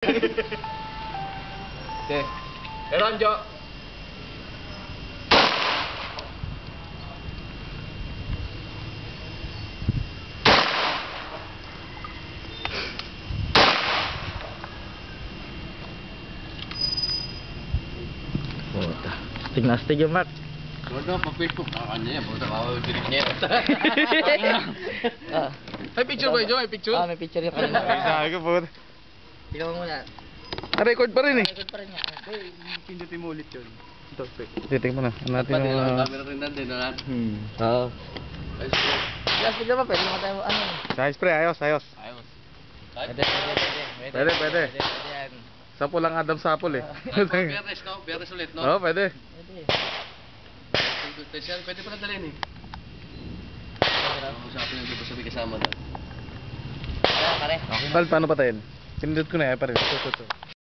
Okay. Meron, Jo. Puta. Astig na astig yung Mark. Bodo, pag-Facebook. Kanya yan, bodo. Mawawag niya. May picture ba yun, Jo? May picture? May picture yung kanina. Sabi ko po. Tingnan mo muna. Record pa rin eh. Record pa rin niya. Pindutin mo ulit yun. Ito, Titingnan mo na. Ano natin Pati yung... na, camera rin natin, na natin. Oo. Plastic na ba? Pwede naman tayo ano. Sa spray, ayos. Ayos. Pwede. Pwede. Pwede yan. Sapo lang Adam Sapol eh. Beres, no? Beres ulit, no? Oo, pwede. Pwede. Pwede pala dalhin eh. Usapin yung di sabi kasama na. Pare. Paano patayin? Pinindot ko na eh, pare. Ito.